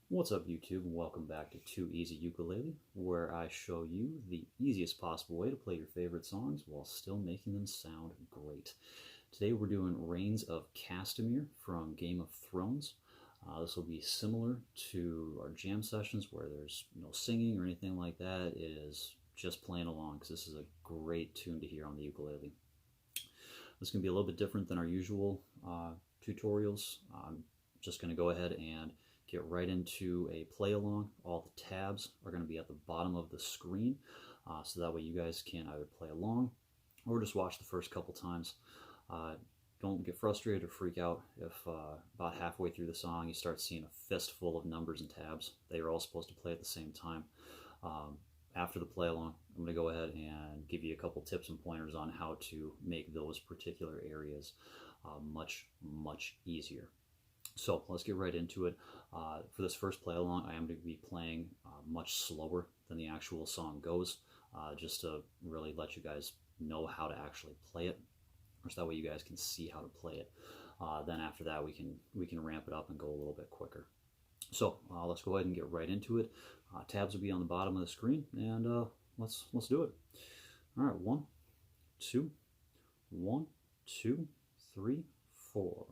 What's up YouTube, and welcome back to Too Easy Ukulele, where I show you the easiest possible way to play your favorite songs while still making them sound great. Today we're doing Reigns of Castemere from Game of Thrones. This will be similar to our jam sessions where there's no singing or anything like that. It is just playing along because this is a great tune to hear on the ukulele. This is going to be a little bit different than our usual tutorials. I'm just going to go ahead and get right into a play along. All the tabs are going to be at the bottom of the screen, so that way you guys can either play along or just watch the first couple times. Don't get frustrated or freak out if about halfway through the song you start seeing a fistful of numbers and tabs. They are all supposed to play at the same time. After the play along, I'm going to go ahead and give you a couple tips and pointers on how to make those particular areas much easier. So let's get right into it. For this first play along, I am going to be playing much slower than the actual song goes, just to really let you guys know how to actually play it, or so that way you guys can see how to play it. Then after that, we can ramp it up and go a little bit quicker. So let's go ahead and get right into it. Tabs will be on the bottom of the screen, and let's do it. All right, 1, 2, 1, 2, 3, 4.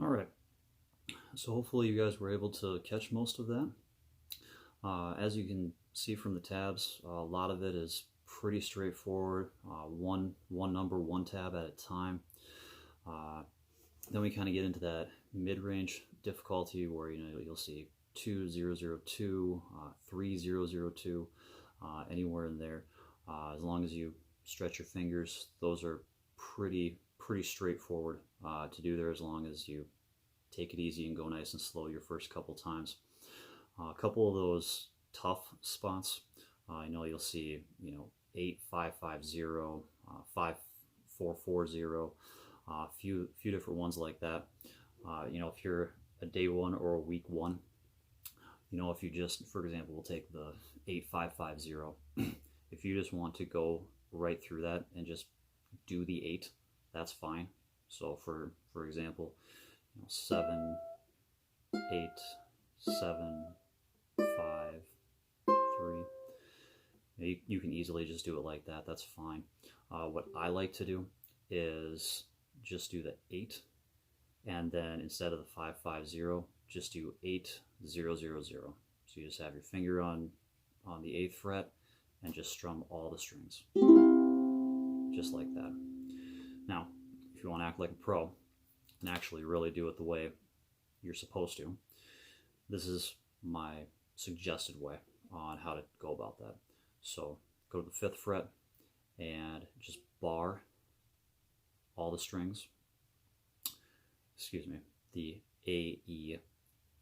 All right, so hopefully you guys were able to catch most of that. As you can see from the tabs, a lot of it is pretty straightforward. One number, one tab at a time. Then we kind of get into that mid-range difficulty where you'll see 2002, 3002, anywhere in there. As long as you stretch your fingers, those are pretty straightforward to do there, as long as you take it easy and go nice and slow your first couple times. A couple of those tough spots, I know you'll see, 8550, 5440, a few different ones like that. If you're a day one or a week one, if you just, for example, we'll take the 8550. If you just want to go right through that and just do the 8, that's fine. So for example, 7, 8, 7, 5, 3. You can easily just do it like that. That's fine. What I like to do is just do the 8, and then instead of the 550, just do 8, 0, 0, 0. So you just have your finger on the 8th fret and just strum all the strings, just like that. Now, if you want to act like a pro and actually really do it the way you're supposed to, this is my suggested way on how to go about that. So go to the 5th fret and just bar all the strings, the A, E,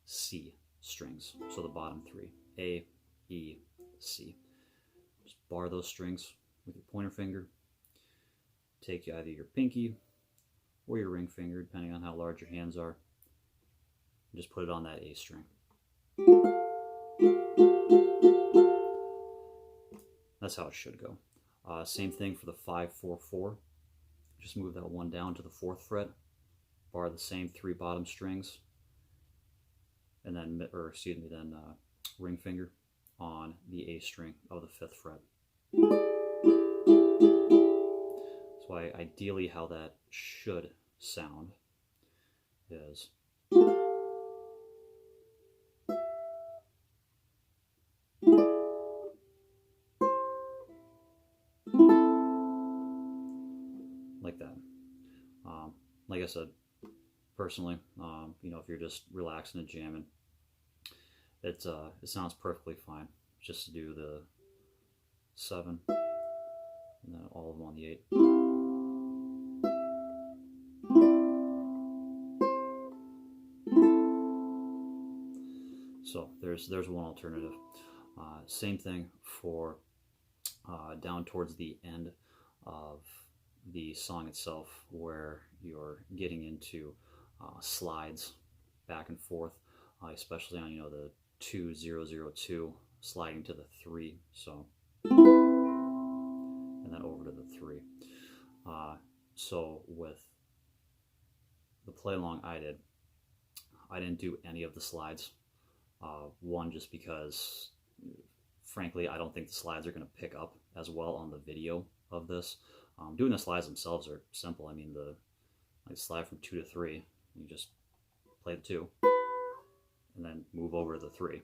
C strings. So the bottom 3, A, E, C. Just bar those strings with your pointer finger. Take either your pinky or your ring finger, depending on how large your hands are, and just put it on that A string. That's how it should go. Same thing for the 544. Just move that one down to the 4th fret, bar the same 3 bottom strings, and then, ring finger on the A string of the 5th fret. That's why ideally how that should sound is like that. Like I said, personally, if you're just relaxing and jamming, it sounds perfectly fine just to do the 7 and then all of them on the 8. So there's one alternative. Same thing for down towards the end of the song itself, where you're getting into slides back and forth, especially on the 2-0-0-2 sliding to the 3, so and then over to the 3. So with the play along I didn't do any of the slides. One, just because frankly I don't think the slides are going to pick up as well on the video of this. Doing the slides themselves are simple. I mean, the slide from 2 to 3, you just play the 2 and then move over to the 3.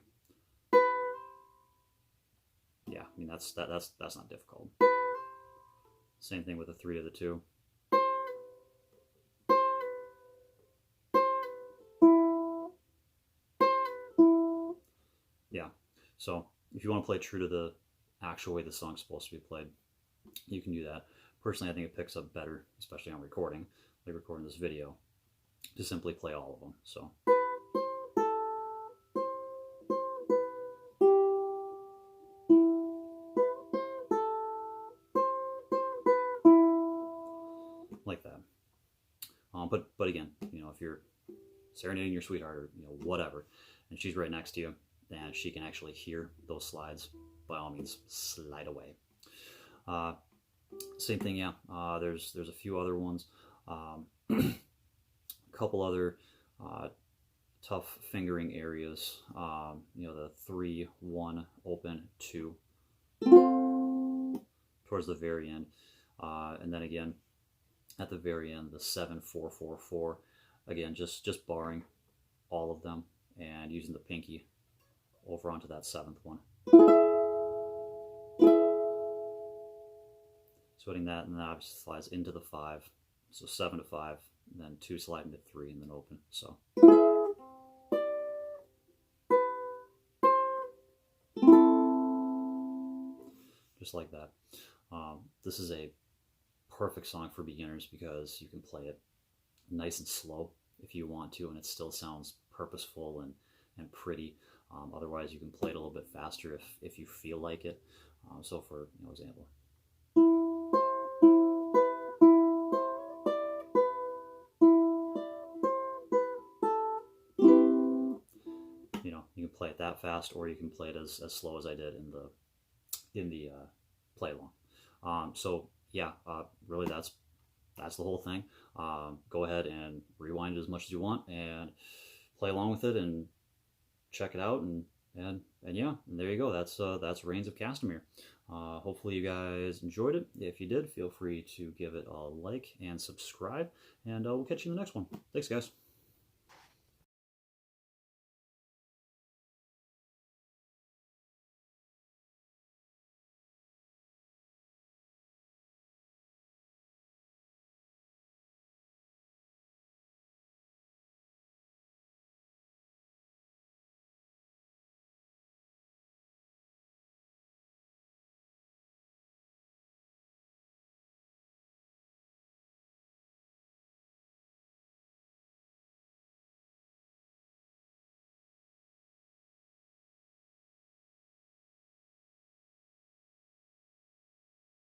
Yeah, I mean that's not difficult. Same thing with the 3 to the 2. Yeah, so if you want to play true to the actual way the song's supposed to be played, you can do that. Personally, I think it picks up better, especially on recording, like recording this video, to simply play all of them. So like that. But again, if you're serenading your sweetheart or whatever, and she's right next to you, and she can actually hear those slides, by all means, slide away. Same thing, yeah. There's a few other ones. A couple other tough fingering areas. The 3-1 open 2 towards the very end, and then again at the very end the 7-4-4-4. Again, just barring all of them and using the pinky over onto that 7th one. Sweating that, and then obviously slides into the 5. So 7 to 5, and then 2 slide into 3, and then open. So just like that. This is a perfect song for beginners because you can play it nice and slow if you want to, and it still sounds purposeful and pretty. Otherwise, you can play it a little bit faster if you feel like it. So for example, you can play it that fast, or you can play it as slow as I did in the play along. So yeah, really that's the whole thing. Go ahead and rewind it as much as you want and play along with it and check it out, and yeah, and there you go. That's Reigns of Castemere. Hopefully you guys enjoyed it. If you did, feel free to give it a like and subscribe, and we'll catch you in the next one. Thanks, guys.